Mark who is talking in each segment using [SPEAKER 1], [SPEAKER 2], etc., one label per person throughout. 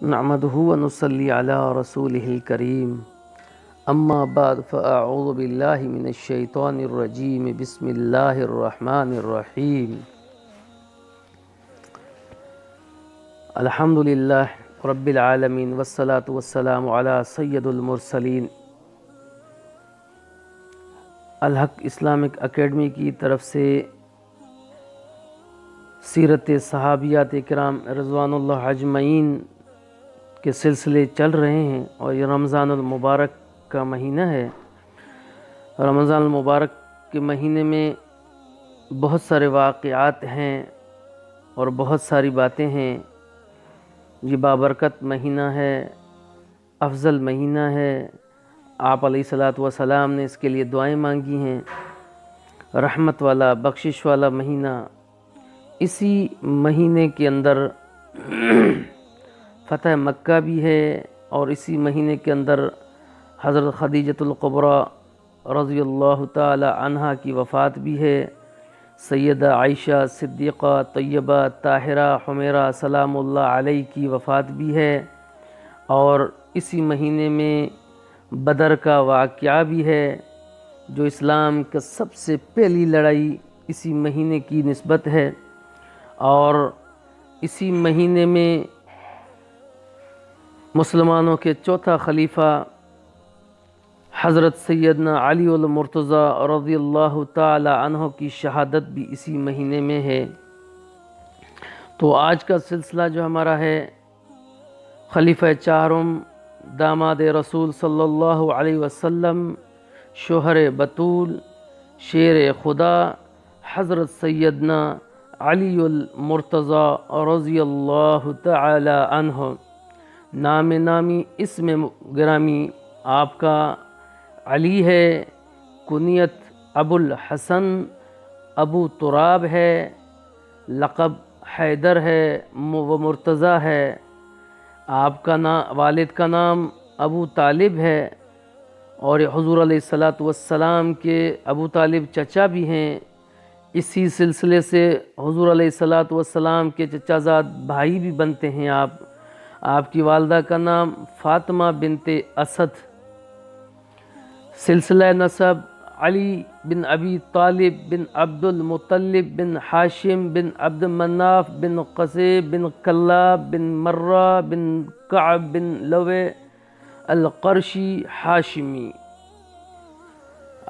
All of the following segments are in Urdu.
[SPEAKER 1] نحمده ونصلي على رسوله الكريم اما بعد فاعوذ بالله من الشيطان الرجيم بسم الله الرحمن الرحيم الحمد لله رب العالمين والصلاة والسلام على سید المرسلین۔ الحق اسلامک اکیڈمی کی طرف سے سیرت صحابیات کرام رضوان اللہ اجمعین کے سلسلے چل رہے ہیں، اور یہ رمضان المبارک کا مہینہ ہے۔ رمضان المبارک کے مہینے میں بہت سارے واقعات ہیں اور بہت ساری باتیں ہیں۔ یہ بابرکت مہینہ ہے، افضل مہینہ ہے۔ آپ علیہ الصلاۃ والسلام نے اس کے لیے دعائیں مانگی ہیں۔ رحمت والا، بخشش والا مہینہ۔ اسی مہینے کے اندر فتح مکہ بھی ہے، اور اسی مہینے کے اندر حضرت خدیجۃ الکبریٰ رضی اللہ تعالی عنہا کی وفات بھی ہے۔ سیدہ عائشہ صدیقہ طیبہ طاہرہ حمیرہ سلام اللہ علیہ کی وفات بھی ہے، اور اسی مہینے میں بدر کا واقعہ بھی ہے، جو اسلام کا سب سے پہلی لڑائی اسی مہینے کی نسبت ہے۔ اور اسی مہینے میں مسلمانوں کے چوتھا خلیفہ حضرت سیدنا علی المرتضیٰ رضی اللہ تعالی عنہ کی شہادت بھی اسی مہینے میں ہے۔ تو آج کا سلسلہ جو ہمارا ہے، خلیفہ چہارم داماد رسول صلی اللہ علیہ وسلم، شوہر بطول، شیر خدا، حضرت سیدنا علی المرتضیٰ رضی اللہ تعالی عنہ۔ نام نامی اسم گرامی آپ کا علی ہے، کنیت ابو الحسن ابو تراب ہے، لقب حیدر ہے و مرتضیٰ ہے۔ آپ کا والد کا نام ابو طالب ہے، اور حضور علیہ الصلاۃ والسلام کے ابو طالب چچا بھی ہیں۔ اسی سلسلے سے حضور علیہ الصلاۃ والسلام کے چچا زاد بھائی بھی بنتے ہیں آپ کی والدہ کا نام فاطمہ بنت اسد۔ سلسلہ نسب علی بن ابی طالب بن عبد المطلب بن ہاشم بن عبد مناف بن قصی بن کلاب بن مرہ بن کعب بن لوے القرشی ہاشمی۔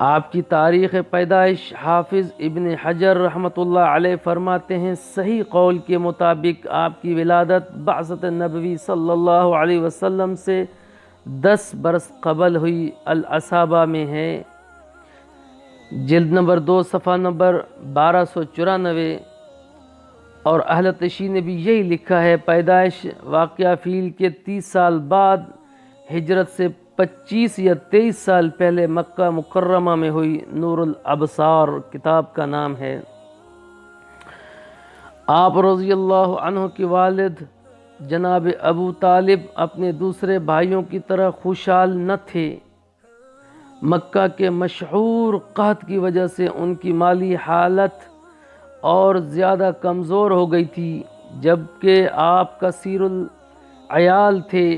[SPEAKER 1] آپ کی تاریخ پیدائش حافظ ابن حجر رحمۃ اللہ علیہ فرماتے ہیں، صحیح قول کے مطابق آپ کی ولادت بعثت نبوی صلی اللہ علیہ وسلم سے 10 برس قبل ہوئی، الاصابہ میں ہے، جلد نمبر 2 صفحہ نمبر 1294۔ اور اہل تشیع نے بھی یہی لکھا ہے، پیدائش واقعہ فیل کے 30 سال بعد ہجرت سے 25 یا 23 سال پہلے مکہ مکرمہ میں ہوئی، نور الابصار کتاب کا نام ہے۔ آپ رضی اللہ عنہ کے والد جناب ابو طالب اپنے دوسرے بھائیوں کی طرح خوشحال نہ تھے۔ مکہ کے مشہور قحط کی وجہ سے ان کی مالی حالت اور زیادہ کمزور ہو گئی تھی، جبکہ آپ کثیر العیال تھے۔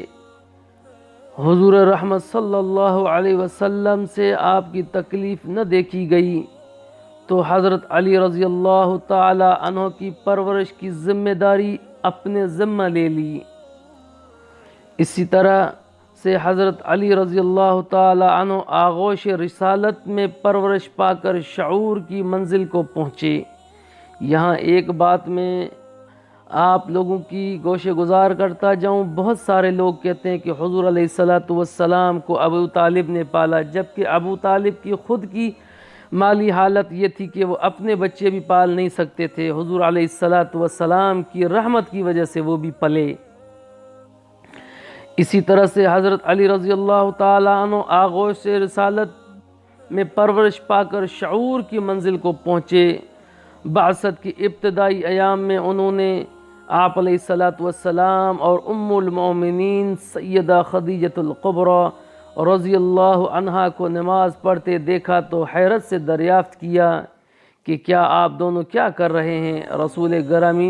[SPEAKER 1] حضور رحمت صلی اللہ علیہ وسلم سے آپ کی تکلیف نہ دیکھی گئی، تو حضرت علی رضی اللہ تعالی عنہ کی پرورش کی ذمہ داری اپنے ذمہ لے لی۔ اسی طرح سے حضرت علی رضی اللہ تعالی عنہ آغوش رسالت میں پرورش پا کر شعور کی منزل کو پہنچے۔ یہاں ایک بات میں آپ لوگوں کی گوشے گزار کرتا جاؤں، بہت سارے لوگ کہتے ہیں کہ حضور علیہ الصلاۃ والسلام کو ابو طالب نے پالا، جبکہ ابو طالب کی خود کی مالی حالت یہ تھی کہ وہ اپنے بچے بھی پال نہیں سکتے تھے۔ حضور علیہ الصلاۃ والسلام کی رحمت کی وجہ سے وہ بھی پلے۔ اسی طرح سے حضرت علی رضی اللہ تعالی عنہ آغوش رسالت میں پرورش پا کر شعور کی منزل کو پہنچے۔ بعثت کی ابتدائی ایام میں انہوں نے آپ علیہ الصلاۃ والسلام اور ام المؤمنین سیدہ خدیجۃ الکبریٰ رضی اللہ عنہا کو نماز پڑھتے دیکھا تو حیرت سے دریافت کیا کہ کیا آپ دونوں کیا کر رہے ہیں؟ رسول گرامی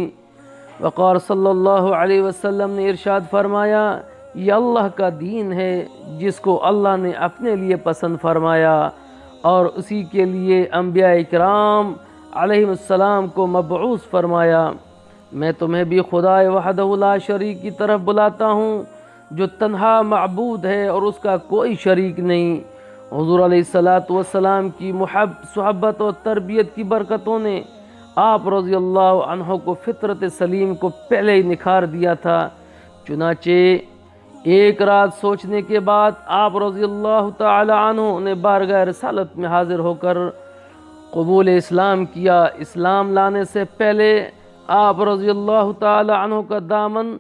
[SPEAKER 1] وقار صلی اللہ علیہ وسلم نے ارشاد فرمایا، یہ اللہ کا دین ہے جس کو اللہ نے اپنے لیے پسند فرمایا اور اسی کے لیے انبیاء کرام علیہ السلام کو مبعوث فرمایا۔ میں تمہیں بھی خدا وحدہ لا شریک کی طرف بلاتا ہوں جو تنہا معبود ہے اور اس کا کوئی شریک نہیں۔ حضور علیہ السلام کی صحبت اور تربیت کی برکتوں نے آپ رضی اللہ عنہ کو فطرت سلیم کو پہلے ہی نکھار دیا تھا۔ چنانچہ ایک رات سوچنے کے بعد آپ رضی اللہ تعالی عنہ نے بارگاہ رسالت میں حاضر ہو کر قبول اسلام کیا۔ اسلام لانے سے پہلے آپ رضی اللہ تعالی عنہ کا دامن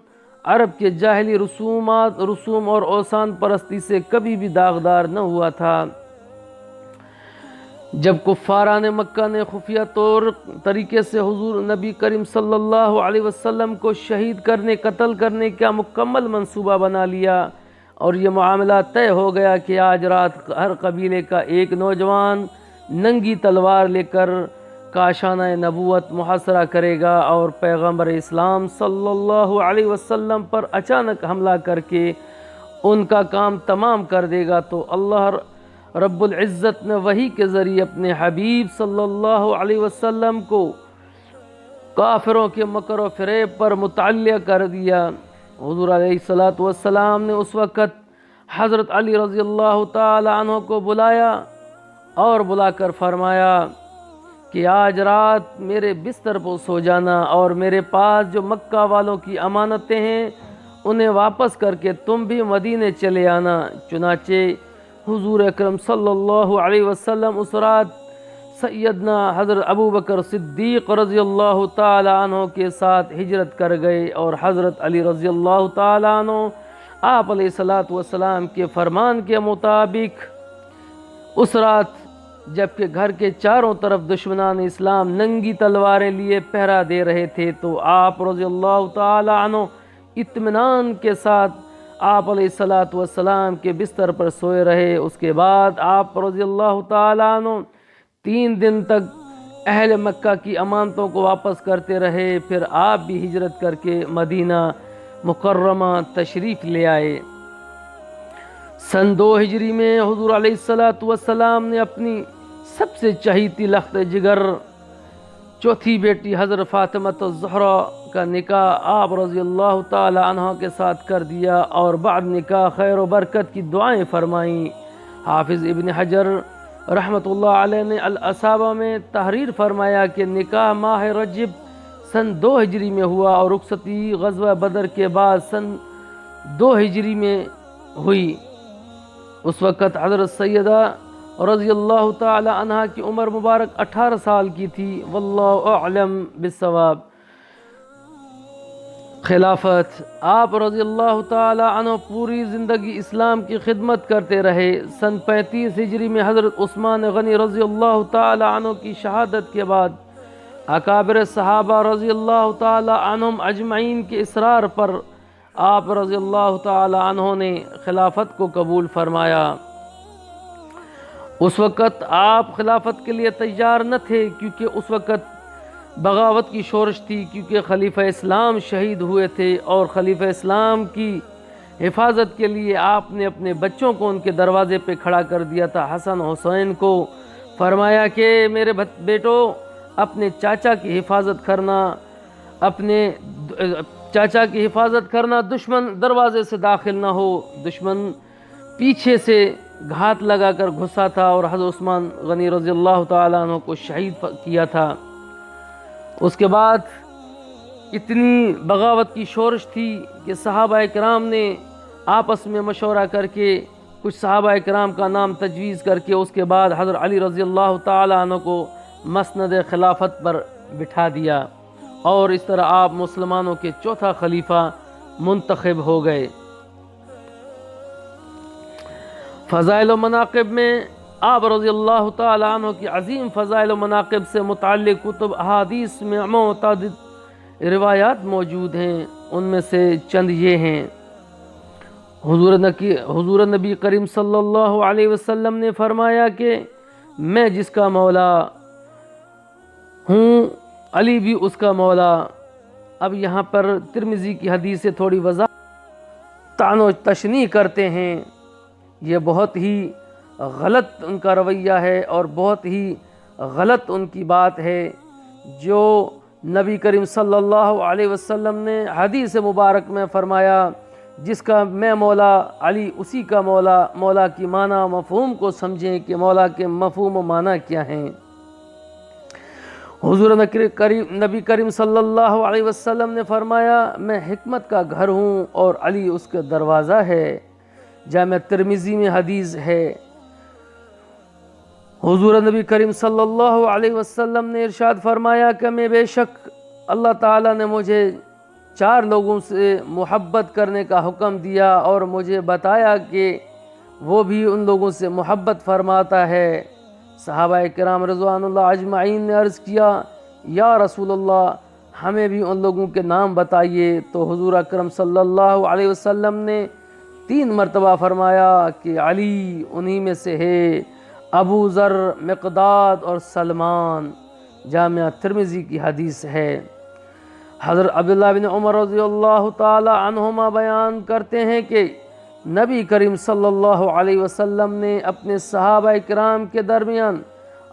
[SPEAKER 1] عرب کے جاہلی رسوم اور اوثان پرستی سے کبھی بھی داغدار نہ ہوا تھا۔ جب کفاران مکہ نے خفیہ طریقے سے حضور نبی کریم صلی اللہ علیہ وسلم کو شہید کرنے قتل کرنے کا مکمل منصوبہ بنا لیا اور یہ معاملہ طے ہو گیا کہ آج رات ہر قبیلے کا ایک نوجوان ننگی تلوار لے کر کاشانہ نبوت محاصرہ کرے گا اور پیغمبر اسلام صلی اللہ علیہ وسلم پر اچانک حملہ کر کے ان کا کام تمام کر دے گا، تو اللہ رب العزت نے وحی کے ذریعے اپنے حبیب صلی اللہ علیہ وسلم کو کافروں کے مکر و فریب پر مطلع کر دیا۔ حضور علیہ السلام نے اس وقت حضرت علی رضی اللہ تعالی عنہ کو بلایا اور بلا کر فرمایا کہ آج رات میرے بستر پر سو جانا اور میرے پاس جو مکہ والوں کی امانتیں ہیں انہیں واپس کر کے تم بھی مدینے چلے آنا۔ چنانچہ حضور اکرم صلی اللہ علیہ وسلم اس رات سیدنا حضرت ابو بکر صدیق رضی اللہ تعالی عنہ کے ساتھ ہجرت کر گئے اور حضرت علی رضی اللہ تعالی عنہ آپ علیہ السلام کے فرمان کے مطابق اس رات جبکہ گھر کے چاروں طرف دشمنان اسلام ننگی تلواریں لیے پہرا دے رہے تھے تو آپ رضی اللہ تعالی عنہ اطمینان کے ساتھ آپ علیہ السلام کے بستر پر سوئے رہے۔ اس کے بعد آپ رضی اللہ تعالی عنہ 3 دن تک اہل مکہ کی امانتوں کو واپس کرتے رہے، پھر آپ بھی ہجرت کر کے مدینہ مکرمہ تشریف لے آئے۔ سن 2 ہجری میں حضور علیہ السلام نے اپنی سب سے چہیتی لخت جگر چوتھی بیٹی حضرت فاطمہ الزہرا کا نکاح آپ رضی اللہ تعالی عنہ کے ساتھ کر دیا اور بعد نکاح خیر و برکت کی دعائیں فرمائیں۔ حافظ ابن حجر رحمۃ اللہ علیہ نے الاصابہ میں تحریر فرمایا کہ نکاح ماہ رجب سن 2 ہجری میں ہوا اور رخصتی غزوہ بدر کے بعد سن 2 ہجری میں ہوئی۔ اس وقت حضرت سیدہ رضی اللہ تعالی عنہ کی عمر مبارک 18 سال کی تھی۔ واللہ اعلم بالصواب۔ خلافت آپ رضی اللہ تعالی عنہ پوری زندگی اسلام کی خدمت کرتے رہے۔ سن 35 ہجری میں حضرت عثمان غنی رضی اللہ تعالی عنہ کی شہادت کے بعد اکابر صحابہ رضی اللہ تعالی عنہم اجمعین کے اصرار پر آپ رضی اللہ تعالی عنہ نے خلافت کو قبول فرمایا۔ اس وقت آپ خلافت کے لیے تیار نہ تھے کیونکہ اس وقت بغاوت کی شورش تھی، کیونکہ خلیفہ اسلام شہید ہوئے تھے اور خلیفہ اسلام کی حفاظت کے لیے آپ نے اپنے بچوں کو ان کے دروازے پہ کھڑا کر دیا تھا۔ حسن حسین کو فرمایا کہ میرے بیٹو اپنے چاچا کی حفاظت کرنا، اپنے چاچا کی حفاظت کرنا، دشمن دروازے سے داخل نہ ہو۔ دشمن پیچھے سے گھات لگا کر گھسا تھا اور حضرت عثمان غنی رضی اللہ تعالیٰ عنہ کو شہید کیا تھا۔ اس کے بعد اتنی بغاوت کی شورش تھی کہ صحابہ کرام نے آپس میں مشورہ کر کے کچھ صحابہ کرام کا نام تجویز کر کے اس کے بعد حضرت علی رضی اللہ تعالیٰ عنہ کو مسند خلافت پر بٹھا دیا اور اس طرح آپ مسلمانوں کے چوتھا خلیفہ منتخب ہو گئے۔ فضائل و مناقب میں آپ رضی اللہ تعالیٰ عنہ کی عظیم فضائل و مناقب سے متعلق کتب احادیث میں متعدد روایات موجود ہیں۔ ان میں سے چند یہ ہیں۔ حضور نبی کریم صلی اللہ علیہ وسلم نے فرمایا کہ میں جس کا مولا ہوں علی بھی اس کا مولا اب یہاں پر ترمذی کی حدیث سے تھوڑی وضاحت طعن و تشنیع کرتے ہیں، یہ بہت ہی غلط ان کا رویہ ہے اور بہت ہی غلط ان کی بات ہے جو نبی کریم صلی اللہ علیہ وسلم نے حدیث مبارک میں فرمایا، جس کا میں مولا علی اسی کا مولا، مولا کی معنی مفہوم کو سمجھیں کہ مولا کے مفہوم و معنی کیا ہیں۔ حضور نبی کریم صلی اللہ علیہ وسلم نے فرمایا، میں حکمت کا گھر ہوں اور علی اس کا دروازہ ہے۔ جامع ترمذی میں حدیث ہے۔ حضور نبی کریم صلی اللہ علیہ وسلم نے ارشاد فرمایا کہ میں بے شک اللہ تعالیٰ نے مجھے 4 لوگوں سے محبت کرنے کا حکم دیا اور مجھے بتایا کہ وہ بھی ان لوگوں سے محبت فرماتا ہے۔ صحابہ کرام رضوان اللہ اجمعین نے عرض کیا، یا رسول اللہ ہمیں بھی ان لوگوں کے نام بتائیے، تو حضور اکرم صلی اللہ علیہ وسلم نے 3 مرتبہ فرمایا کہ علی انہی میں سے ہے، ابو ذر، مقداد اور سلمان۔ جامعہ ترمذی کی حدیث ہے۔ حضرت عبداللہ بن عمر رضی اللہ تعالی عنہما بیان کرتے ہیں کہ نبی کریم صلی اللہ علیہ وسلم نے اپنے صحابہ کرام کے درمیان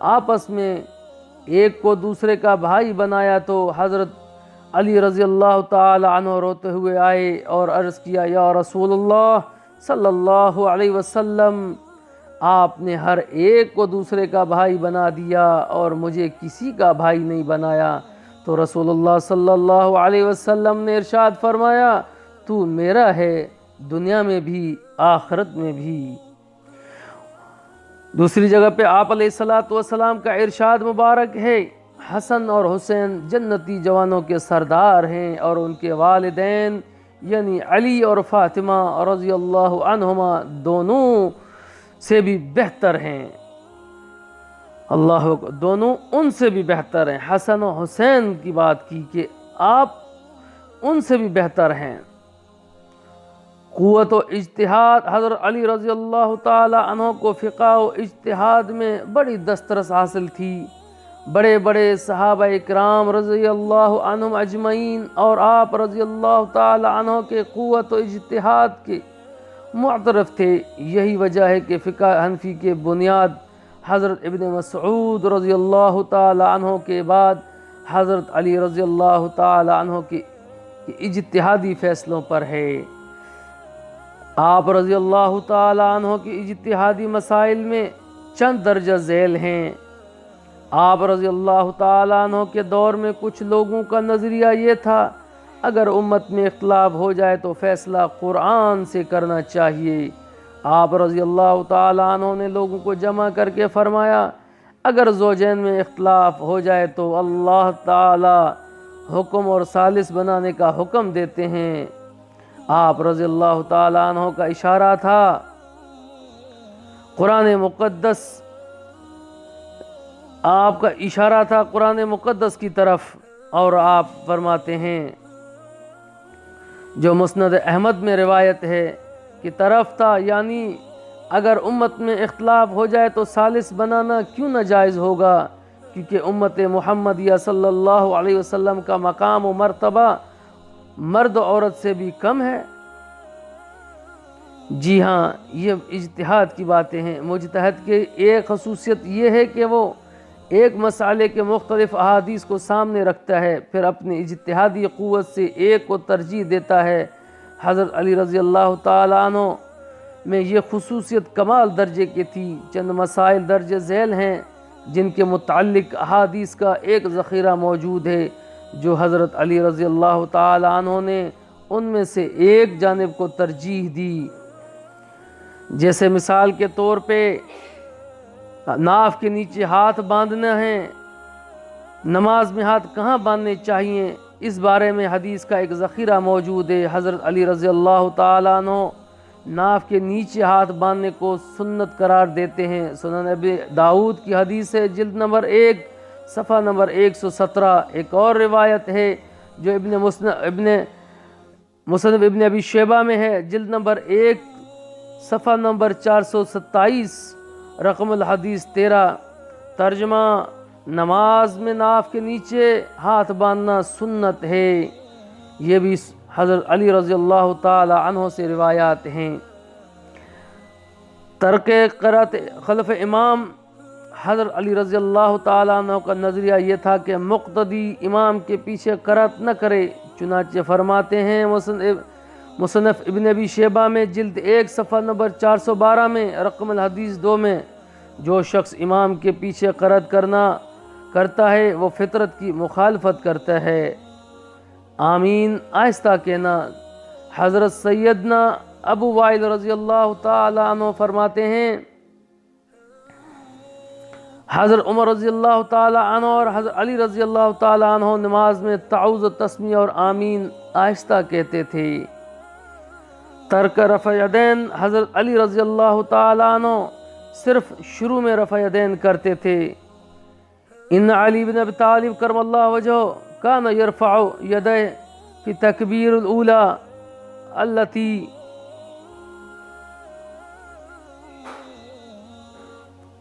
[SPEAKER 1] آپس میں ایک کو دوسرے کا بھائی بنایا تو حضرت علی رضی اللہ تعالی عنہ روتے ہوئے آئے اور عرض کیا، یا رسول اللہ صلی اللہ علیہ وسلم، آپ نے ہر ایک کو دوسرے کا بھائی بنا دیا اور مجھے کسی کا بھائی نہیں بنایا۔ تو رسول اللہ صلی اللہ علیہ وسلم نے ارشاد فرمایا، تو میرا ہے دنیا میں بھی آخرت میں بھی۔ دوسری جگہ پہ آپ علیہ السلام کا ارشاد مبارک ہے، حسن اور حسین جنتی جوانوں کے سردار ہیں اور ان کے والدین یعنی علی اور فاطمہ رضی اللہ عنہما دونوں سے بھی بہتر ہیں۔ اللہ اکبر، دونوں ان سے بھی بہتر ہیں۔ حسن و حسین کی بات کی کہ آپ ان سے بھی بہتر ہیں۔ قوت و اجتہاد، حضرت علی رضی اللہ تعالی عنہ کو فقہ و اجتہاد میں بڑی دسترس حاصل تھی۔ بڑے بڑے صحابہ اکرام رضی اللہ عنہم اجمعین اور آپ رضی اللہ تعالی عنہ کے قوت و اجتہاد کے معترف تھے۔ یہی وجہ ہے کہ فقہ حنفی کے بنیاد حضرت ابن مسعود رضی اللہ تعالی عنہ کے بعد حضرت علی رضی اللہ تعالی عنہ کے اجتہادی فیصلوں پر ہے۔ آپ رضی اللہ تعالی عنہ کی اجتہادی مسائل میں چند درجہ ذیل ہیں۔ آپ رضی اللہ تعالی عنہ کے دور میں کچھ لوگوں کا نظریہ یہ تھا، اگر امت میں اختلاف ہو جائے تو فیصلہ قرآن سے کرنا چاہیے۔ آپ رضی اللہ تعالی عنہ نے لوگوں کو جمع کر کے فرمایا، اگر زوجین میں اختلاف ہو جائے تو اللہ تعالی حکم اور ثالث بنانے کا حکم دیتے ہیں۔ آپ رضی اللہ تعالی عنہ کا اشارہ تھا قرآن مقدس، آپ کا اشارہ تھا قرآن مقدس کی طرف، اور آپ فرماتے ہیں جو مسند احمد میں روایت ہے کہ طرف تھا، یعنی اگر امت میں اختلاف ہو جائے تو ثالث بنانا کیوں ناجائز ہوگا، کیونکہ امت محمدیہ صلی اللہ علیہ وسلم کا مقام و مرتبہ مرد و عورت سے بھی کم ہے۔ جی ہاں، یہ اجتہاد کی باتیں ہیں۔ مجتہد کی ایک خصوصیت یہ ہے کہ وہ ایک مسئلے کے مختلف احادیث کو سامنے رکھتا ہے، پھر اپنی اجتہادی قوت سے ایک کو ترجیح دیتا ہے۔ حضرت علی رضی اللہ تعالی عنہ میں یہ خصوصیت کمال درجے کی تھی۔ چند مسائل درج ذیل ہیں جن کے متعلق احادیث کا ایک ذخیرہ موجود ہے جو حضرت علی رضی اللہ تعالی عنہ نے ان میں سے ایک جانب کو ترجیح دی۔ جیسے مثال کے طور پہ ناف کے نیچے ہاتھ باندھنا ہے، نماز میں ہاتھ کہاں باندھنے چاہیے، اس بارے میں حدیث کا ایک ذخیرہ موجود ہے۔ حضرت علی رضی اللہ تعالی عنہ ناف کے نیچے ہاتھ باندھنے کو سنت قرار دیتے ہیں۔ سنن ابی داؤد کی حدیث ہے، جلد نمبر 1 صفحہ نمبر 117۔ ایک اور روایت ہے جو مصنف ابن ابی شیبہ میں ہے، جلد نمبر 1 صفحہ نمبر 427، رقم الحدیث 13۔ ترجمہ: نماز میں ناف کے نیچے ہاتھ باندھنا سنت ہے۔ یہ بھی حضرت علی رضی اللہ تعالی عنہ سے روایات ہیں۔ ترک قرأت خلف امام، حضرت علی رضی اللہ تعالیٰ عنہ کا نظریہ یہ تھا کہ مقتدی امام کے پیچھے قرأت نہ کرے، چنانچہ فرماتے ہیں مصنف ابن ابی شیبہ میں جلد 1 صفحہ نمبر 412 میں رقم الحدیث 2 میں، جو شخص امام کے پیچھے قرأت کرتا ہے وہ فطرت کی مخالفت کرتا ہے۔ آمین آہستہ کہنا۔ حضرت سیدنا ابو وائل رضی اللہ تعالی عنہ فرماتے ہیں حضرت عمر رضی اللہ تعالی عنہ اور حضرت علی رضی اللہ تعالی عنہ نماز میں تعوذ و تسمیہ اور آمین آہستہ کہتے تھے۔ ترک رفع یدین، حضرت علی رضی اللہ تعالی عنہ صرف شروع میں رفع یدین کرتے تھے۔ ان علی بن ابی طالب کرم اللہ وجہہ کان یرفع یدیہ فی تکبیر الاولی التی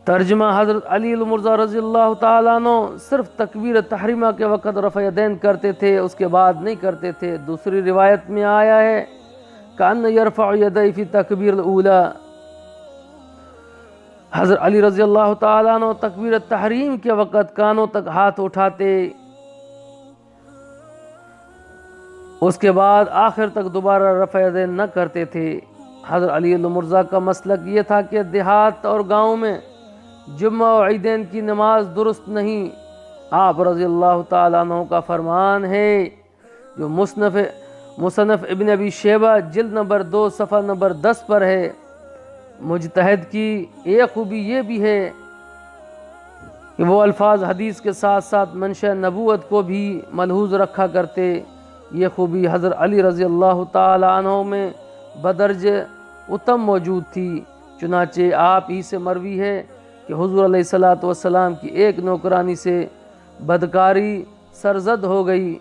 [SPEAKER 1] ترجمہ، حضرت علی المرضی رضی اللہ تعالیٰ عنہ صرف تکبیر تحریمہ کے وقت رفع یدین کرتے تھے، اس کے بعد نہیں کرتے تھے۔ دوسری روایت میں آیا ہے کان یرفع یدیہ فی تکبیر الاولی، حضرت علی رضی اللہ تعالیٰ عنہ تکبیر تحریم کے وقت کانوں تک ہاتھ اٹھاتے، اس کے بعد آخر تک دوبارہ رفع یدین نہ کرتے تھے۔ حضرت علی المرضی کا مسلک یہ تھا کہ دیہات اور گاؤں میں جمعہ و عیدین کی نماز درست نہیں۔ آپ رضی اللہ تعالیٰ عنہ کا فرمان ہے جو مصنف ابن ابی شیبہ جلد نمبر 2 صفحہ نمبر 10 پر ہے۔ مجتہد کی ایک خوبی یہ بھی ہے کہ وہ الفاظ حدیث کے ساتھ ساتھ منشأ نبوت کو بھی ملحوظ رکھا کرتے۔ یہ خوبی حضرت علی رضی اللہ تعالی عنہ میں بدرج اتم موجود تھی، چنانچہ آپ ہی سے مروی ہے کہ حضور علیہ الصلوۃ والسلام کی ایک نوکرانی سے بدکاری سرزد ہو گئی۔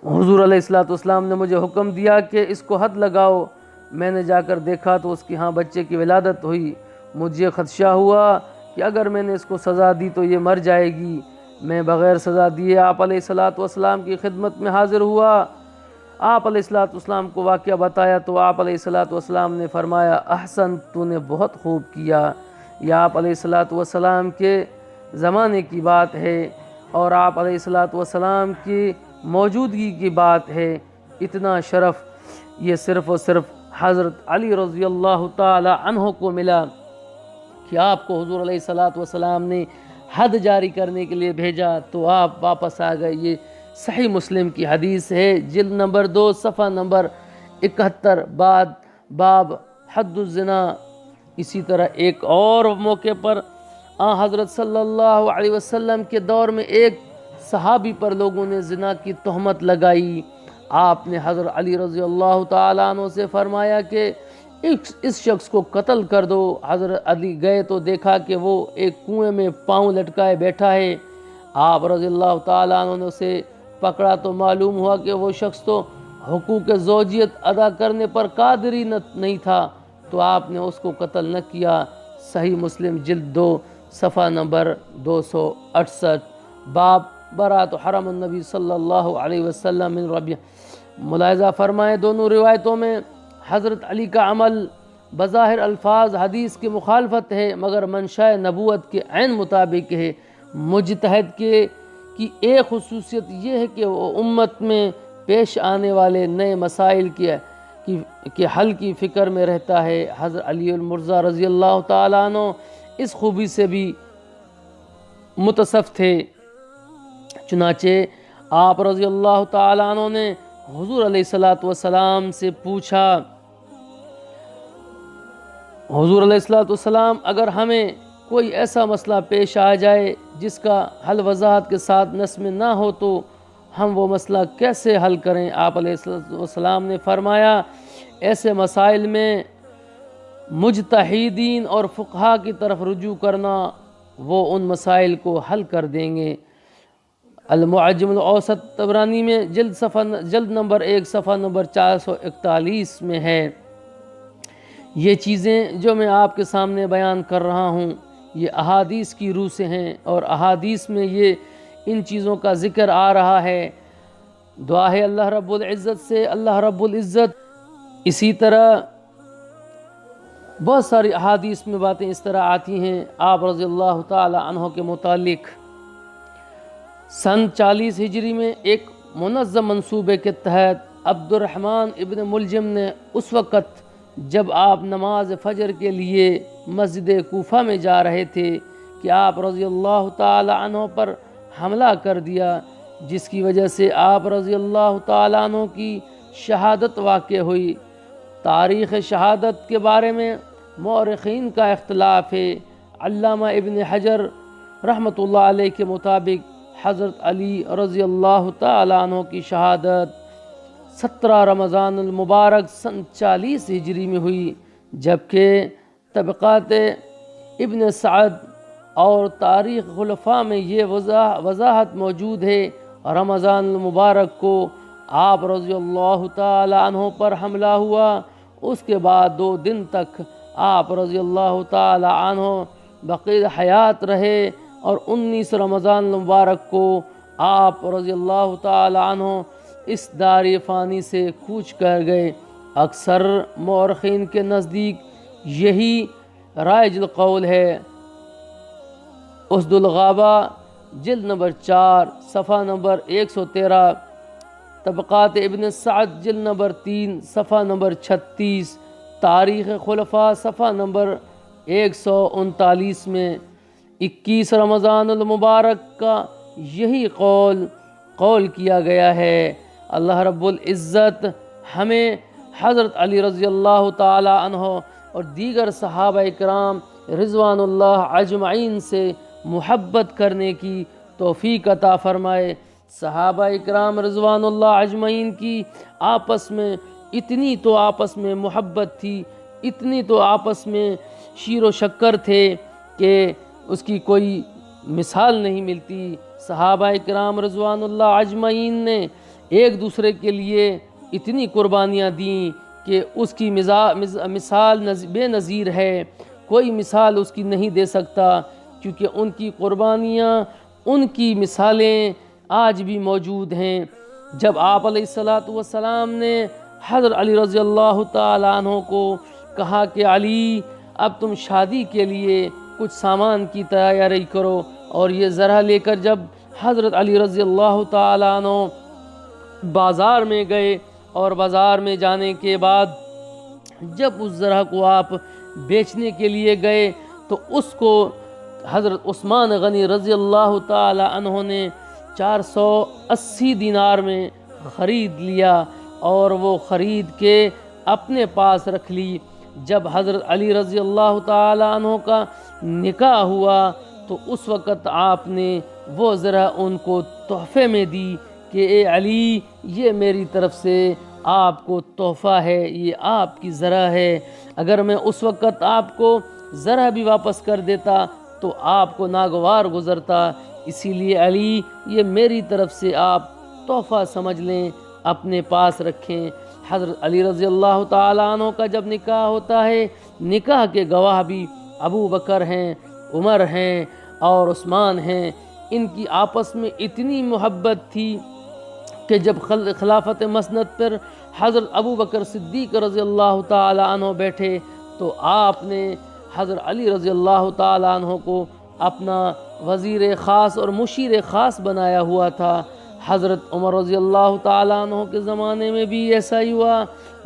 [SPEAKER 1] حضور علیہ الصلوۃ والسلام نے مجھے حکم دیا کہ اس کو حد لگاؤ۔ میں نے جا کر دیکھا تو اس کے ہاں بچے کی ولادت ہوئی۔ مجھے خدشہ ہوا کہ اگر میں نے اس کو سزا دی تو یہ مر جائے گی۔ میں بغیر سزا دیے آپ علیہ الصلوۃ والسلام کی خدمت میں حاضر ہوا۔ آپ علیہ الصلوۃ والسلام کو واقعہ بتایا تو آپ علیہ الصلوۃ والسلام نے فرمایا احسن، تو نے بہت خوب کیا۔ یہ آپ علیہ الصلوۃ والسلام کے زمانے کی بات ہے اور آپ علیہ الصلوۃ والسلام کی موجودگی کی بات ہے۔ اتنا شرف یہ صرف اور صرف حضرت علی رضی اللہ تعالی عنہ کو ملا کہ آپ کو حضور علیہ الصلوۃ والسلام نے حد جاری کرنے کے لیے بھیجا تو آپ واپس آ گئے۔ یہ صحیح مسلم کی حدیث ہے، جلد نمبر 2 صفحہ نمبر 71 باب حد الزنا۔ اسی طرح ایک اور موقع پر حضرت صلی اللہ علیہ وسلم کے دور میں ایک صحابی پر لوگوں نے زنا کی تہمت لگائی۔ آپ نے حضرت علی رضی اللہ تعالیٰ عنہ سے فرمایا کہ اس شخص کو قتل کر دو۔ حضرت علی گئے تو دیکھا کہ وہ ایک کنویں میں پاؤں لٹکائے بیٹھا ہے۔ آپ رضی اللہ تعالیٰ عنہ نے اسے پکڑا تو معلوم ہوا کہ وہ شخص تو حقوق زوجیت ادا کرنے پر قادر ہی نہیں تھا، تو آپ نے اس کو قتل نہ کیا۔ صحیح مسلم جلد 2 صفحہ نمبر 268 باب برات حرم النبی صلی اللہ علیہ وسلم من ربیہ۔ ملاحظہ فرمائیں دونوں روایتوں میں حضرت علی کا عمل بظاہر الفاظ حدیث کی مخالفت ہے مگر منشاء نبوت کے عین مطابق ہے۔ مجتہد کی ایک خصوصیت یہ ہے کہ وہ امت میں پیش آنے والے نئے مسائل کے حل کی فکر میں رہتا ہے۔ حضرت علی المرضی رضی اللہ تعالیٰ عنہ اس خوبی سے بھی متصف تھے، چنانچہ آپ رضی اللہ تعالیٰ عنہ نے حضور علیہ الصلوۃ والسلام سے پوچھا، حضور علیہ الصلوۃ والسلام اگر ہمیں کوئی ایسا مسئلہ پیش آ جائے جس کا حل وضاحت کے ساتھ نص میں نہ ہو تو ہم وہ مسئلہ کیسے حل کریں؟ آپ علیہ الصلوۃ والسلام نے فرمایا ایسے مسائل میں مجتہدین اور فقہا کی طرف رجوع کرنا، وہ ان مسائل کو حل کر دیں گے۔ المعجم الاوسط طبرانی میں جلد نمبر 1 صفحہ نمبر 441 میں ہے۔ یہ چیزیں جو میں آپ کے سامنے بیان کر رہا ہوں یہ احادیث کی روح سے ہیں، اور احادیث میں ان چیزوں کا ذکر آ رہا ہے۔ دعا ہے اللہ رب العزت سے، اللہ رب العزت اسی طرح بہت ساری احادیث میں باتیں اس طرح آتی ہیں آپ رضی اللہ تعالی عنہ کے متعلق۔ سن 40 ہجری میں ایک منظم منصوبے کے تحت عبد الرحمن ابن ملجم نے اس وقت جب آپ نماز فجر کے لیے مسجد کوفہ میں جا رہے تھے کہ آپ رضی اللہ تعالی عنہ پر حملہ کر دیا، جس کی وجہ سے آپ رضی اللہ تعالی عنہ کی شہادت واقع ہوئی۔ تاریخ شہادت کے بارے میں مورخین کا اختلاف ہے۔ علامہ ابن حجر رحمۃ اللہ علیہ کے مطابق حضرت علی رضی اللہ تعالی عنہ کی شہادت 17 رمضان المبارک سن 40 ہجری میں ہوئی، جبکہ طبقات ابن سعد اور تاریخ خلفاء میں یہ وضاحت موجود ہے رمضان المبارک کو آپ رضی اللہ تعالی عنہ پر حملہ ہوا، اس کے بعد 2 دن تک آپ رضی اللہ تعالی عنہ بقید حیات رہے، اور 19 رمضان المبارک کو آپ رضی اللہ تعالی عنہ اس دار فانی سے کوچ کر گئے۔ اکثر مورخین کے نزدیک یہی رائج القول ہے۔ اسد الغابہ جلد نمبر 4 صفحہ نمبر 113، طبقات ابن سعد جلد نمبر 3 صفحہ نمبر 36، تاریخ خلفاء صفحہ نمبر 139 میں 21 رمضان المبارک کا یہی قول کیا گیا ہے۔ اللہ رب العزت ہمیں حضرت علی رضی اللہ تعالی عنہ اور دیگر صحابہ کرام رضوان اللہ اجمعین سے محبت کرنے کی توفیق عطا فرمائے۔ صحابہ کرام رضوان اللہ اجمعین کی آپس میں اتنی تو آپس میں محبت تھی، اتنی تو آپس میں شیر و شکر تھے کہ اس کی کوئی مثال نہیں ملتی۔ صحابہ کرام رضوان اللہ اجمعین نے ایک دوسرے کے لیے اتنی قربانیاں دیں کہ اس کی مثال بے نظیر ہے، کوئی مثال اس کی نہیں دے سکتا، کیونکہ ان کی قربانیاں، ان کی مثالیں آج بھی موجود ہیں۔ جب آپ علیہ السلام نے حضرت علی رضی اللہ تعالی عنہ کو کہا کہ علی اب تم شادی کے لیے کچھ سامان کی تیاری کرو، اور یہ زرہ لے کر جب حضرت علی رضی اللہ تعالی عنہ بازار میں گئے، اور بازار میں جانے کے بعد جب اس زرہ کو آپ بیچنے کے لیے گئے تو اس کو حضرت عثمان غنی رضی اللہ تعالی عنہ نے 480 دینار میں خرید لیا، اور وہ خرید کے اپنے پاس رکھ لی۔ جب حضرت علی رضی اللہ تعالی عنہ کا نکاح ہوا تو اس وقت آپ نے وہ زرہ ان کو تحفے میں دی کہ اے علی، یہ میری طرف سے آپ کو تحفہ ہے، یہ آپ کی زرہ ہے۔ اگر میں اس وقت آپ کو زرہ بھی واپس کر دیتا تو آپ کو ناگوار گزرتا، اسی لیے علی یہ میری طرف سے آپ تحفہ سمجھ لیں، اپنے پاس رکھیں۔ حضرت علی رضی اللہ تعالی عنہ کا جب نکاح ہوتا ہے، نکاح کے گواہ بھی ابو بکر ہیں، عمر ہیں اور عثمان ہیں۔ ان کی آپس میں اتنی محبت تھی کہ جب خلافت مسند پر حضرت ابو بکر صدیق رضی اللہ تعالی عنہ بیٹھے تو آپ نے حضرت علی رضی اللہ تعالی عنہ کو اپنا وزیر خاص اور مشیر خاص بنایا ہوا تھا۔ حضرت عمر رضی اللہ تعالی عنہ کے زمانے میں بھی ایسا ہی ہوا۔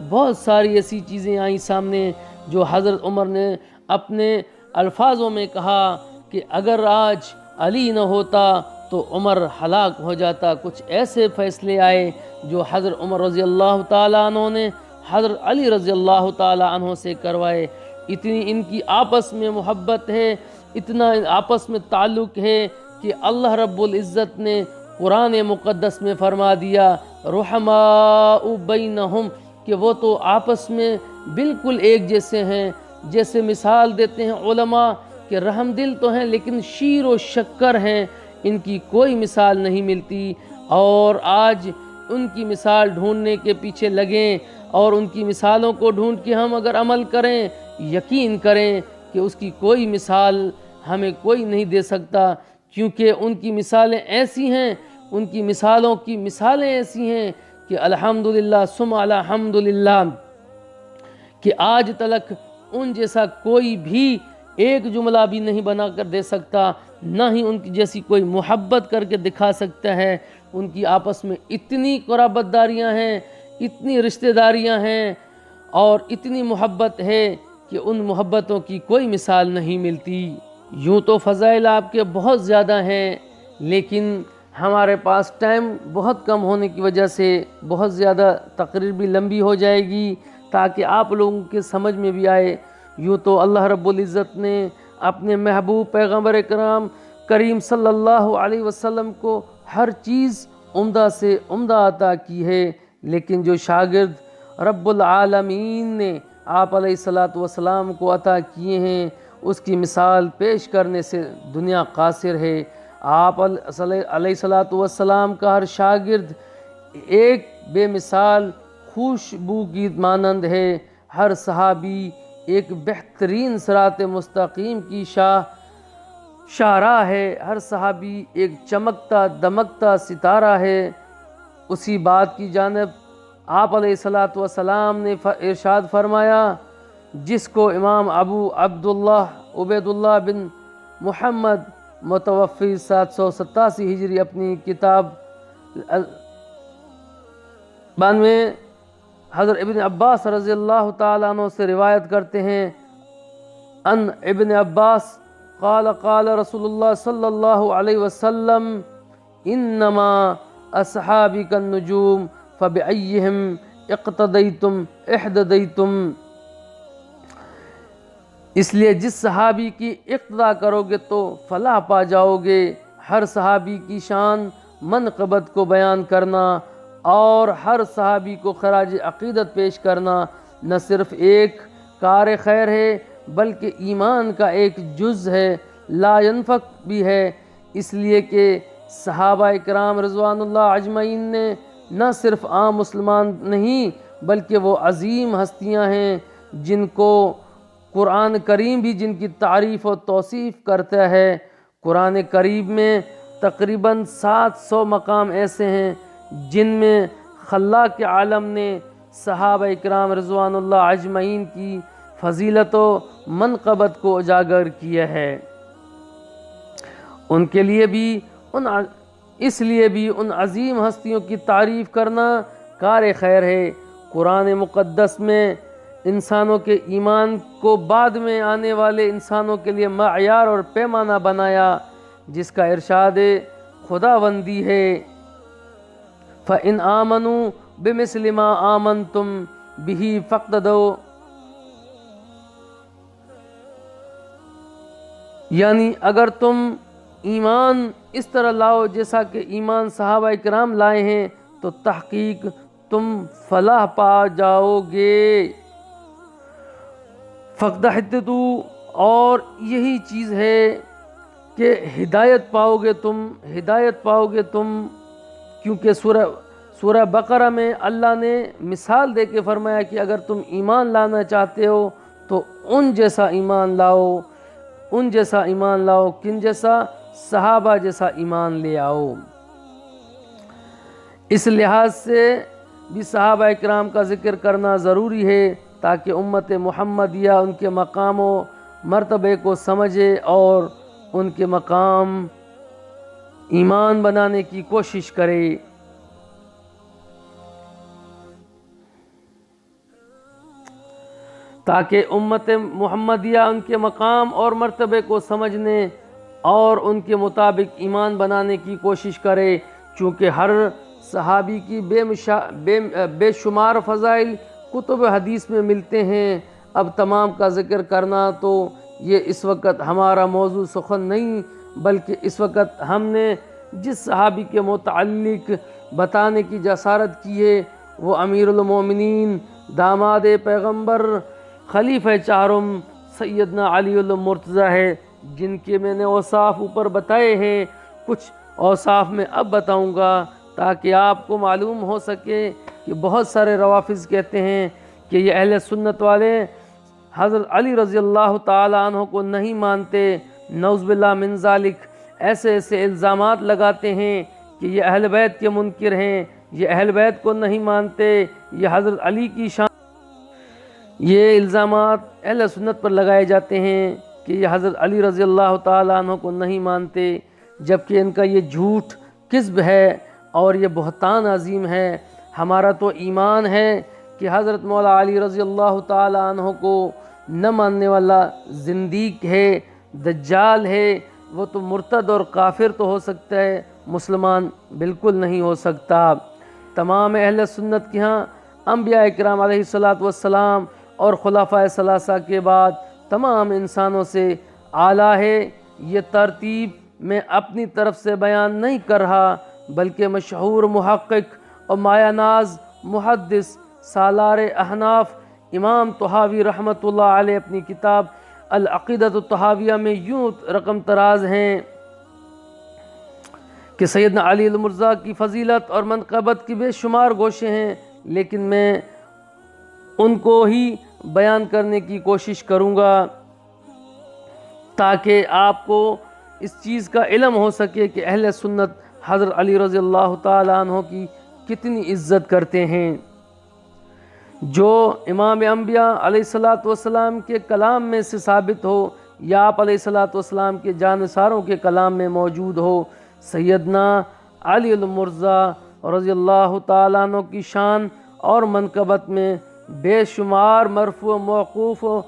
[SPEAKER 1] بہت ساری ایسی چیزیں آئیں سامنے جو حضرت عمر نے اپنے الفاظوں میں کہا کہ اگر آج علی نہ ہوتا تو عمر ہلاک ہو جاتا۔ کچھ ایسے فیصلے آئے جو حضرت عمر رضی اللہ تعالیٰ عنہ نے حضرت علی رضی اللہ تعالیٰ عنہ سے کروائے۔ اتنی ان کی آپس میں محبت ہے، اتنا آپس میں تعلق ہے کہ اللہ رب العزت نے قرآن مقدس میں فرما دیا رحماء بینہم، کہ وہ تو آپس میں بالکل ایک جیسے ہیں۔ جیسے مثال دیتے ہیں علماء کہ رحم دل تو ہیں لیکن شیر و شکر ہیں، ان کی کوئی مثال نہیں ملتی۔ اور آج ان کی مثال ڈھونڈنے کے پیچھے لگیں اور ان کی مثالوں کو ڈھونڈ کے ہم اگر عمل کریں، یقین کریں کہ اس کی کوئی مثال ہمیں کوئی نہیں دے سکتا، کیونکہ ان کی مثالیں ایسی ہیں، ان کی مثالوں کی مثالیں ایسی ہیں کہ الحمدللہ ثم الحمدللہ، کہ آج تلک ان جیسا کوئی بھی ایک جملہ بھی نہیں بنا کر دے سکتا، نہ ہی ان کی جیسی کوئی محبت کر کے دکھا سکتا ہے۔ ان کی آپس میں اتنی قرابت داریاں ہیں، اتنی رشتہ داریاں ہیں اور اتنی محبت ہے کہ ان محبتوں کی کوئی مثال نہیں ملتی۔ یوں تو فضائل آپ کے بہت زیادہ ہیں، لیکن ہمارے پاس ٹائم بہت کم ہونے کی وجہ سے بہت زیادہ تقریر بھی لمبی ہو جائے گی تاکہ آپ لوگوں کے سمجھ میں بھی آئے۔ یوں تو اللہ رب العزت نے اپنے محبوب پیغمبر کریم صلی اللہ علیہ وسلم کو ہر چیز عمدہ سے عمدہ عطا کی ہے، لیکن جو شاگرد رب العالمین نے آپ علیہ السلام کو عطا کیے ہیں اس کی مثال پیش کرنے سے دنیا قاصر ہے۔ آپ علیہ السلام کا ہر شاگرد ایک بے مثال خوشبو کی مانند ہے، ہر صحابی ایک بہترین صراط مستقیم کی شاہراہ ہے، ہر صحابی ایک چمکتا دمکتا ستارہ ہے۔ اسی بات کی جانب آپ علیہ السلام نے ارشاد فرمایا، جس کو امام ابو عبداللہ عبید اللہ بن محمد متوفی 787 ہجری اپنی کتاب 92 حضرت ابن عباس رضی اللہ تعالیٰ عنہ سے روایت کرتے ہیں، ان ابن عباس قال قال رسول اللہ صلی اللہ علیہ وسلم انما اصحابی کالنجوم فبأیہم اقتدیتم احتدیتم۔ اس لیے جس صحابی کی اقتدا کرو گے تو فلاح پا جاؤ گے۔ ہر صحابی کی شان منقبت کو بیان کرنا اور ہر صحابی کو خراج عقیدت پیش کرنا نہ صرف ایک کار خیر ہے بلکہ ایمان کا ایک جز ہے، لا ينفق بھی ہے، اس لیے کہ صحابہ کرام رضوان اللہ اجمعین نے نہ صرف عام مسلمان نہیں بلکہ وہ عظیم ہستیاں ہیں جن کو قرآن کریم بھی جن کی تعریف و توصیف کرتا ہے۔ قرآن کریم میں تقریباً 700 مقام ایسے ہیں جن میں خلاق عالم نے صحابہ کرام رضوان اللہ اجمعین کی فضیلت و منقبت کو اجاگر کیا ہے۔ ان کے لیے بھی اس لیے بھی ان عظیم ہستیوں کی تعریف کرنا کار خیر ہے۔ قرآن مقدس میں انسانوں کے ایمان کو بعد میں آنے والے انسانوں کے لیے معیار اور پیمانہ بنایا، جس کا ارشاد خداوندی ہے، فَإِنْ آمَنُوا بِمِثْلِ مَا آمَنْتُمْ بِهِ فَاقْتَدُوا، یعنی اگر تم ایمان اس طرح لاؤ جیسا کہ ایمان صحابہ کرام لائے ہیں تو تحقیق تم فلاح پا جاؤ گے۔ فَاقْتَدُوا، اور یہی چیز ہے کہ ہدایت پاؤ گے تم، کیونکہ سورہ بقرہ میں اللہ نے مثال دے کے فرمایا کہ اگر تم ایمان لانا چاہتے ہو تو ان جیسا ایمان لاؤ، کن جیسا؟ صحابہ جیسا ایمان لے آؤ۔ اس لحاظ سے بھی صحابہ کرام کا ذکر کرنا ضروری ہے تاکہ امت محمدیہ ان کے مقام و مرتبے کو سمجھے اور ان کے مقام ایمان بنانے کی کوشش کرے۔ تاکہ امت محمدیہ ان کے مقام اور مرتبے کو سمجھنے اور ان کے مطابق ایمان بنانے کی کوشش کرے، چونکہ ہر صحابی کی بے شمار فضائل کتب حدیث میں ملتے ہیں۔ اب تمام کا ذکر کرنا تو یہ اس وقت ہمارا موضوع سخن نہیں، بلکہ اس وقت ہم نے جس صحابی کے متعلق بتانے کی جسارت کی ہے وہ امیر المومنین داماد پیغمبر خلیفہ چہارم سیدنا علی المرتضیٰ ہے، جن کے میں نے اوصاف اوپر بتائے ہیں۔ کچھ اوصاف میں اب بتاؤں گا تاکہ آپ کو معلوم ہو سکے کہ بہت سارے روافض کہتے ہیں کہ یہ اہل سنت والے حضرت علی رضی اللہ تعالیٰ عنہ کو نہیں مانتے، نعوذ باللہ من ذالک، ایسے الزامات لگاتے ہیں کہ یہ اہل بیت کے منکر ہیں، یہ اہل بیت کو نہیں مانتے، یہ حضرت علی کی شان، یہ الزامات اہل سنت پر لگائے جاتے ہیں کہ یہ حضرت علی رضی اللہ تعالیٰ عنہ کو نہیں مانتے، جبکہ ان کا یہ جھوٹ کذب ہے اور یہ بہتان عظیم ہے۔ ہمارا تو ایمان ہے کہ حضرت مولا علی رضی اللہ تعالیٰ عنہ کو نہ ماننے والا زندیق ہے، دجال ہے، وہ تو مرتد اور کافر تو ہو سکتا ہے، مسلمان بالکل نہیں ہو سکتا۔ تمام اہل سنت کے ہاں انبیاء اکرام علیہ الصلاۃ والسلام اور خلفائے ثلاثہ کے بعد تمام انسانوں سے اعلیٰ ہے۔ یہ ترتیب میں اپنی طرف سے بیان نہیں کر رہا، بلکہ مشہور محقق اور مایہ ناز محدث سالار احناف امام طحاوی رحمۃ اللہ علیہ اپنی کتاب العقیدۃ الطحاویہ میں یوں رقم تراز ہیں کہ سیدنا علی المرضی کی فضیلت اور منقبت کی بے شمار گوشے ہیں، لیکن میں ان کو ہی بیان کرنے کی کوشش کروں گا تاکہ آپ کو اس چیز کا علم ہو سکے کہ اہل سنت حضرت علی رضی اللہ تعالیٰ عنہ کی کتنی عزت کرتے ہیں۔ جو امام انبیاء علیہ الصلاۃ والسلام کے کلام میں سے ثابت ہو یا آپ علیہ الصلاۃ والسلام کے جانثاروں کے کلام میں موجود ہو، سیدنا علی المرضی رضی اللہ تعالیٰ عنہ کی شان اور منقبت میں بے شمار مرفوع، موقوف و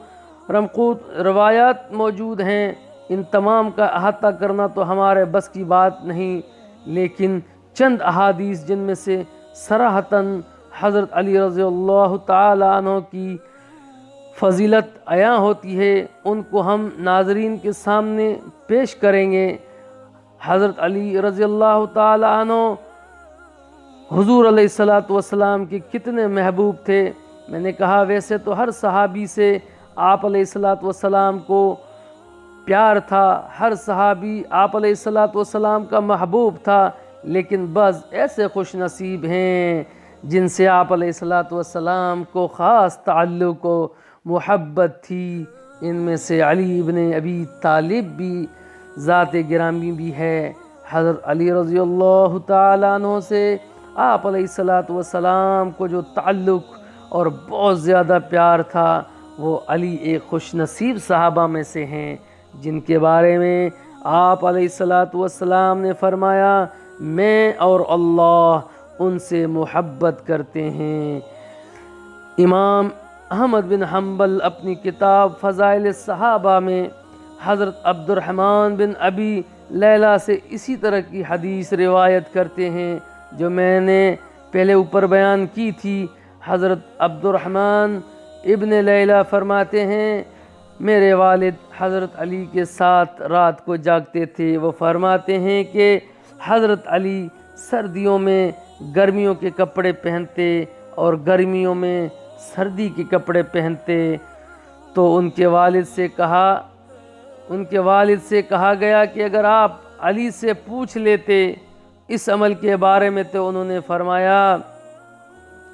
[SPEAKER 1] منقوط روایات موجود ہیں۔ ان تمام کا احاطہ کرنا تو ہمارے بس کی بات نہیں، لیکن چند احادیث جن میں سے صراحتاً حضرت علی رضی اللہ تعالیٰ عنہ کی فضیلت عیاں ہوتی ہے، ان کو ہم ناظرین کے سامنے پیش کریں گے۔ حضرت علی رضی اللہ تعالیٰ عنہ حضور علیہ الصلاۃ والسلام کے کتنے محبوب تھے۔ میں نے کہا ویسے تو ہر صحابی سے آپ علیہ الصلاۃ والسلام کو پیار تھا، ہر صحابی آپ علیہ الصلاۃ والسلام کا محبوب تھا، لیکن بعض ایسے خوش نصیب ہیں جن سے آپ علیہ الصلاۃ والسلام کو خاص تعلق و محبت تھی۔ ان میں سے علی ابن ابی طالب بھی ذات گرامی بھی ہے۔ حضرت علی رضی اللہ تعالیٰ عنہ سے آپ علیہ الصلاۃ والسلام کو جو تعلق اور بہت زیادہ پیار تھا، وہ علی ایک خوش نصیب صحابہ میں سے ہیں جن کے بارے میں آپ علیہ الصلاۃ والسلام نے فرمایا میں اور اللہ ان سے محبت کرتے ہیں۔ امام احمد بن حنبل اپنی کتاب فضائل الصحابہ میں حضرت عبد الرحمن بن ابی لیلہ سے اسی طرح کی حدیث روایت کرتے ہیں جو میں نے پہلے اوپر بیان کی تھی۔ حضرت عبد الرحمن ابن لیلہ فرماتے ہیں میرے والد حضرت علی کے ساتھ رات کو جاگتے تھے، وہ فرماتے ہیں کہ حضرت علی سردیوں میں گرمیوں کے کپڑے پہنتے اور گرمیوں میں سردی کے کپڑے پہنتے، تو ان کے والد سے کہا گیا کہ اگر آپ علی سے پوچھ لیتے اس عمل کے بارے میں، تو انہوں نے فرمایا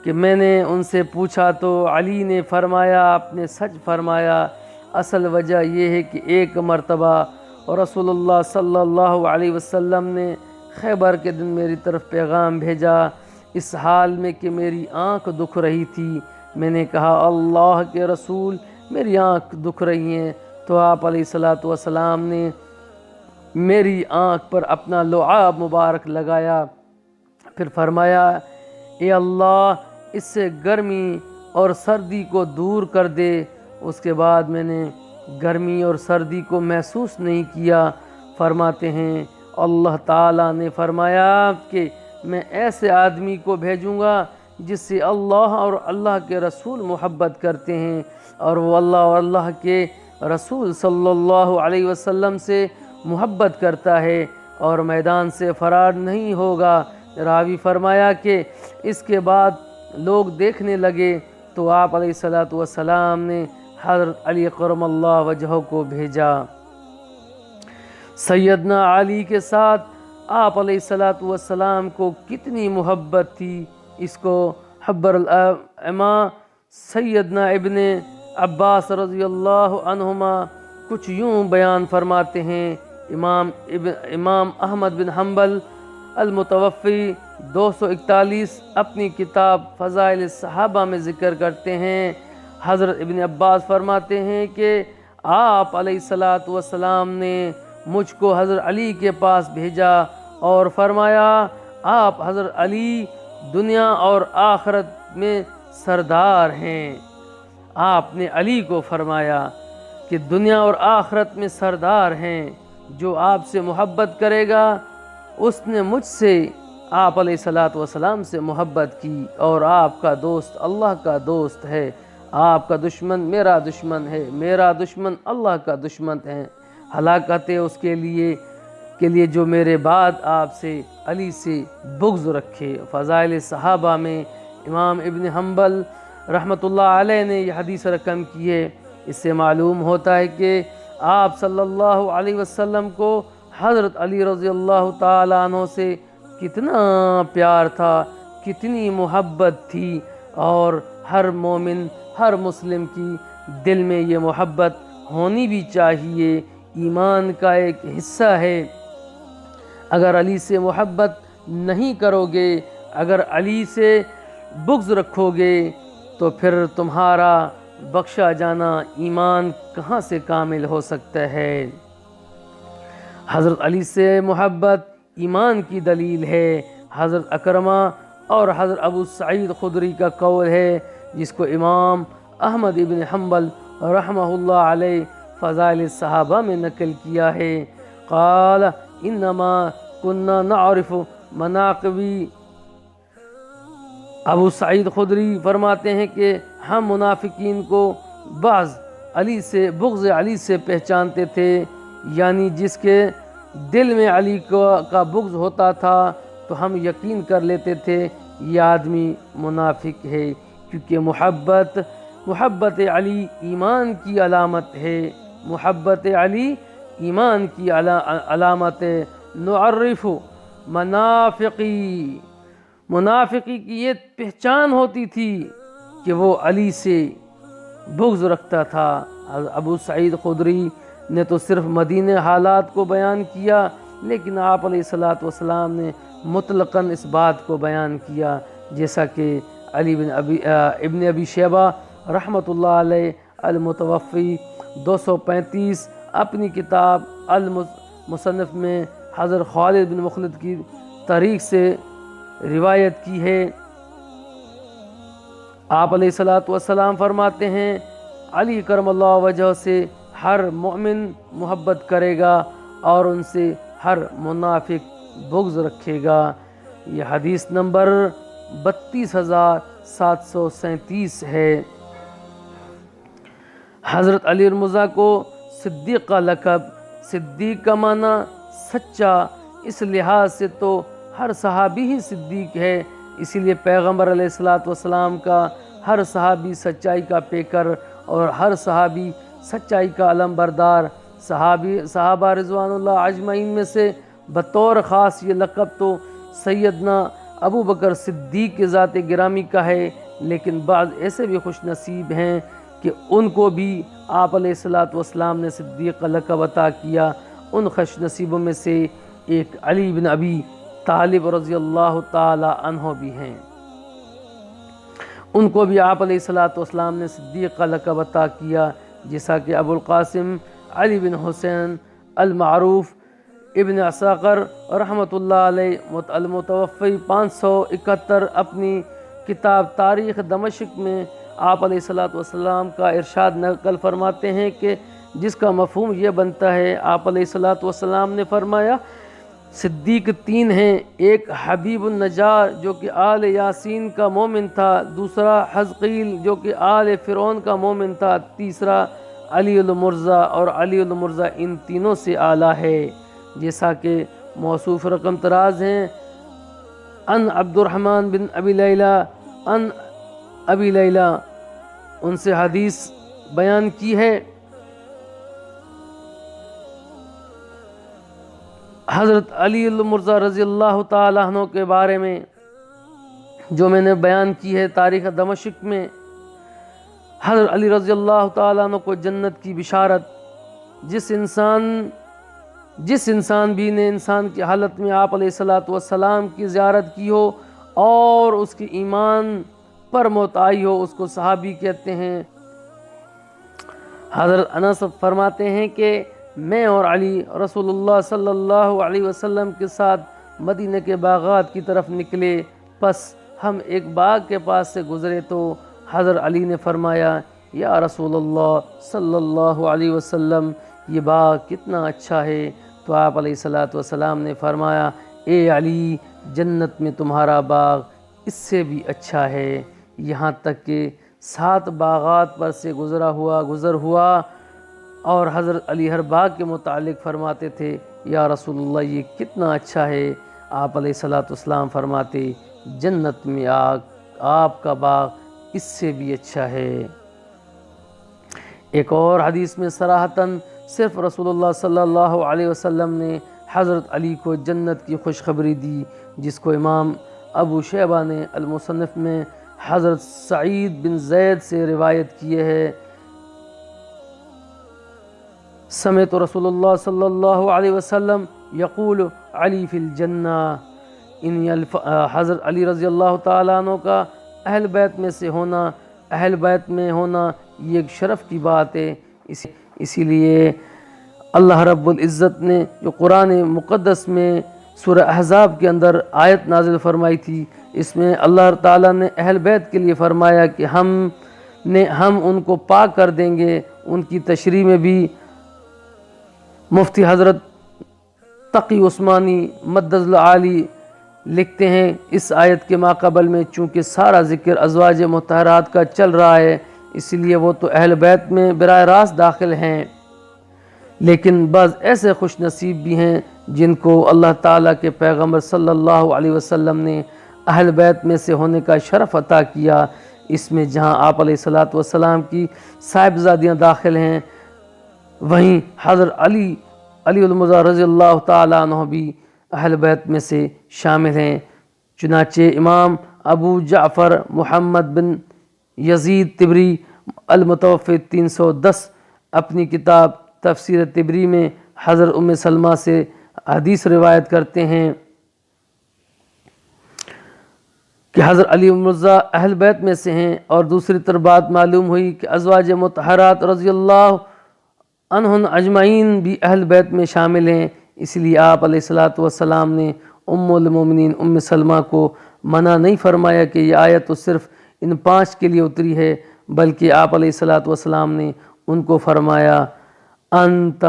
[SPEAKER 1] کہ میں نے ان سے پوچھا تو علی نے فرمایا آپ نے سچ فرمایا، اصل وجہ یہ ہے کہ ایک مرتبہ رسول اللہ صلی اللہ علیہ وسلم نے خیبر کے دن میری طرف پیغام بھیجا اس حال میں کہ میری آنکھ دکھ رہی تھی۔ میں نے کہا اللہ کے رسول میری آنکھ دکھ رہی ہیں، تو آپ علیہ الصلاۃ والسلام نے میری آنکھ پر اپنا لعاب مبارک لگایا، پھر فرمایا اے اللہ اس سے گرمی اور سردی کو دور کر دے۔ اس کے بعد میں نے گرمی اور سردی کو محسوس نہیں کیا۔ فرماتے ہیں اللہ تعالیٰ نے فرمایا کہ میں ایسے آدمی کو بھیجوں گا جس سے اللہ اور اللہ کے رسول محبت کرتے ہیں، اور وہ اللہ اور اللہ کے رسول صلی اللہ علیہ وسلم سے محبت کرتا ہے اور میدان سے فرار نہیں ہوگا۔ راوی فرمایا کہ اس کے بعد لوگ دیکھنے لگے تو آپ علیہ الصلاۃ والسلام نے حضرت علی کرم اللہ وجہہ کو بھیجا۔ سیدنا علی کے ساتھ آپ علیہ الصلاۃ والسلام کو کتنی محبت تھی، اس کو حبر الائمہ سیدنا ابن عباس رضی اللہ عنہما کچھ یوں بیان فرماتے ہیں۔ امام احمد بن حنبل المتوفی 241 اپنی کتاب فضائل صحابہ میں ذکر کرتے ہیں۔ حضرت ابن عباس فرماتے ہیں کہ آپ علیہ الصلاۃ والسلام نے مجھ کو حضرت علی کے پاس بھیجا اور فرمایا آپ حضرت علی دنیا اور آخرت میں سردار ہیں۔ آپ نے علی کو فرمایا کہ دنیا اور آخرت میں سردار ہیں، جو آپ سے محبت کرے گا اس نے مجھ سے آپ علیہ الصلاۃ والسلام سے محبت کی، اور آپ کا دوست اللہ کا دوست ہے، آپ کا دشمن میرا دشمن ہے، میرا دشمن اللہ کا دشمن ہے، ہلاکت ہے اس کے لیے جو میرے بعد آپ سے علی سے بغض رکھے۔ فضائل صحابہ میں امام ابن حنبل رحمۃ اللہ علیہ نے یہ حدیث رقم کی ہے۔ اس سے معلوم ہوتا ہے کہ آپ صلی اللہ علیہ وسلم کو حضرت علی رضی اللہ تعالیٰ عنہ سے کتنا پیار تھا، کتنی محبت تھی، اور ہر مومن ہر مسلم کی دل میں یہ محبت ہونی بھی چاہیے، ایمان کا ایک حصہ ہے۔ اگر علی سے محبت نہیں کرو گے، اگر علی سے بغض رکھو گے، تو پھر تمہارا بخشا جانا ایمان کہاں سے کامل ہو سکتا ہے۔ حضرت علی سے محبت ایمان کی دلیل ہے۔ حضرت اکرمہ اور حضرت ابو سعید خدری کا قول ہے، جس کو امام احمد ابن حنبل رحمہ اللہ علیہ فضائل صحابہ میں نقل کیا ہے۔ قال انما كنا نعرف مناقبی، ابو سعید خدری فرماتے ہیں کہ ہم منافقین کو بعض علی سے بغض علی سے پہچانتے تھے، یعنی جس کے دل میں علی کا بغض ہوتا تھا تو ہم یقین کر لیتے تھے یہ آدمی منافق ہے، کیونکہ محبت علی ایمان کی علامت ہے، محبت علی ایمان کی علامت ہے۔ نعرف منافقی کی یہ پہچان ہوتی تھی کہ وہ علی سے بغض رکھتا تھا۔ ابو سعید خدری نے تو صرف مدینہ حالات کو بیان کیا، لیکن آپ علیہ الصلاۃ والسلام نے مطلقاً اس بات کو بیان کیا، جیسا کہ علی ابن ابی شیبہ رحمۃ اللہ علیہ المتوفی 235 اپنی کتاب المصنف میں حضرت خالد بن مخلد کی طریق سے روایت کی ہے۔ آپ علیہ الصلاۃ والسلام فرماتے ہیں علی کرم اللہ وجہ سے ہر مومن محبت کرے گا اور ان سے ہر منافق بغض رکھے گا۔ یہ حدیث نمبر 32737 ہے۔ حضرت علی مرزا کو صدیق کا لقب، صدیق کا معنی سچا، اس لحاظ سے تو ہر صحابی ہی صدیق ہے، اسی لیے پیغمبر علیہ الصلاۃ والسلام کا ہر صحابی سچائی کا پیکر اور ہر صحابی سچائی کا علم بردار۔ صحابہ رضوان اللہ اجمعین میں سے بطور خاص یہ لقب تو سیدنا ابو بکر صدیق کے ذات گرامی کا ہے، لیکن بعض ایسے بھی خوش نصیب ہیں کہ ان کو بھی آپ علیہ الصلاۃ والسلام نے صدیق کا لقب عطا کیا۔ ان خوش نصیبوں میں سے ایک علی بن ابی طالب رضی اللہ تعالی عنہ بھی ہیں، ان کو بھی آپ علیہ الصلاۃ والسلام نے صدیق کا لقب عطا کیا، جیسا کہ ابو القاسم علی بن حسین المعروف ابن عساکر رحمۃ اللہ علیہ المتوفی 571 اپنی کتاب تاریخ دمشق میں آپ علیہ الصلاۃ والسلام کا ارشاد نقل فرماتے ہیں کہ جس کا مفہوم یہ بنتا ہے، آپ علیہ الصلاۃ والسلام نے فرمایا صدیق 3 ہیں، ایک حبیب النجار جو کہ آل یاسین کا مومن تھا، دوسرا حزقیل جو کہ آل فرعون کا مومن تھا، تیسرا علی المرزا، اور علی المرزا ان تینوں سے اعلیٰ ہے، جیسا کہ موصوف رقم طراز ہیں۔ ان عبد الرحمن بن ابی لیلہ ان ابی لیلہ، ان سے حدیث بیان کی ہے۔ حضرت علی المرزا رضی اللہ تعالیٰ عنہ کے بارے میں جو میں نے بیان کی ہے تاریخ دمشق میں، حضرت علی رضی اللہ تعالیٰ عنہ کو جنت کی بشارت، جس انسان جس انسان بھی نے انسان کی حالت میں آپ علیہ الصلاۃ والسلام کی زیارت کی ہو اور اس کی ایمان پر موت آئی ہو، اس کو صحابی کہتے ہیں۔ حضرت انس فرماتے ہیں کہ میں اور علی رسول اللہ صلی اللہ علیہ وسلم کے ساتھ مدینہ کے باغات کی طرف نکلے، پس ہم ایک باغ کے پاس سے گزرے تو حضرت علی نے فرمایا یا رسول اللہ صلی اللہ علیہ وسلم یہ باغ کتنا اچھا ہے، تو آپ علیہ الصلاۃ والسلام نے فرمایا اے علی جنت میں تمہارا باغ اس سے بھی اچھا ہے، یہاں تک کہ 7 باغات پر سے گزر ہوا اور حضرت علی ہر باغ کے متعلق فرماتے تھے یا رسول اللہ یہ کتنا اچھا ہے، آپ علیہ الصلاۃ والسلام فرماتے جنت میں آپ کا باغ اس سے بھی اچھا ہے۔ ایک اور حدیث میں صراحتاً صرف رسول اللہ صلی اللہ علیہ وسلم نے حضرت علی کو جنت کی خوشخبری دی، جس کو امام ابو شیبہ نے المصنف میں حضرت سعید بن زید سے روایت کیے ہے۔ سمعت رسول اللہ صلی اللہ علیہ وسلم یقول علی فی الجنہ، حضرت علی رضی اللہ تعالیٰ عنہ کا اہل بیت میں سے ہونا، اہل بیت میں ہونا یہ ایک شرف کی بات ہے۔ اسی لیے اللہ رب العزت نے جو قرآن مقدس میں سورہ احزاب کے اندر آیت نازل فرمائی تھی، اس میں اللہ تعالیٰ نے اہل بیت کے لیے فرمایا کہ ہم ان کو پاک کر دیں گے۔ ان کی تشریح میں بھی مفتی حضرت تقی عثمانی مدظ العالی لکھتے ہیں اس آیت کے ماقبل میں چونکہ سارا ذکر ازواج مطہرات کا چل رہا ہے، اس لیے وہ تو اہل بیت میں براہ راست داخل ہیں، لیکن بعض ایسے خوش نصیب بھی ہیں جن کو اللہ تعالیٰ کے پیغمبر صلی اللہ علیہ وسلم نے اہل بیت میں سے ہونے کا شرف عطا کیا۔ اس میں جہاں آپ علیہ الصلاۃ والسلام کی صاحبزادیاں داخل ہیں، وہیں حضرت علی المرتضیٰ رضی اللہ تعالیٰ عنہ بھی اہل بیت میں سے شامل ہیں۔ چنانچہ امام ابو جعفر محمد بن یزید طبری المتوفی 310 اپنی کتاب تفسیر طبری میں حضرت ام سلمہ سے حدیث روایت کرتے ہیں کہ حضرت علی مرزا اہل بیت میں سے ہیں، اور دوسری طرف بات معلوم ہوئی کہ ازواج مطہرات رضی اللہ عنہن اجمعین بھی اہل بیت میں شامل ہیں، اس لیے آپ علیہ الصلاۃ والسلام نے ام المومنین ام سلمہ کو منع نہیں فرمایا کہ یہ آیت تو صرف ان 5 کے لیے اتری ہے، بلکہ آپ علیہ الصلاۃ والسلام نے ان کو فرمایا انت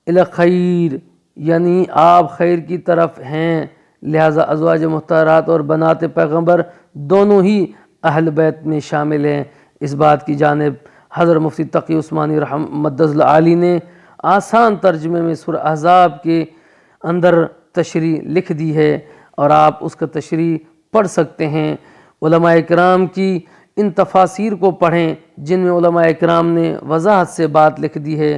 [SPEAKER 1] الخیر، یعنی آپ خیر کی طرف ہیں، لہٰذا ازواج محترمات اور بنات پیغمبر دونوں ہی اہل بیت میں شامل ہیں۔ اس بات کی جانب حضرت مفتی تقی عثمانی رحمۃ اللہ علیہ نے آسان ترجمے میں سورہ احزاب کے اندر تشریح لکھ دی ہے اور آپ اس کا تشریح پڑھ سکتے ہیں۔ علماء اکرام کی ان تفاسیر کو پڑھیں جن میں علماء اکرام نے وضاحت سے بات لکھ دی ہے۔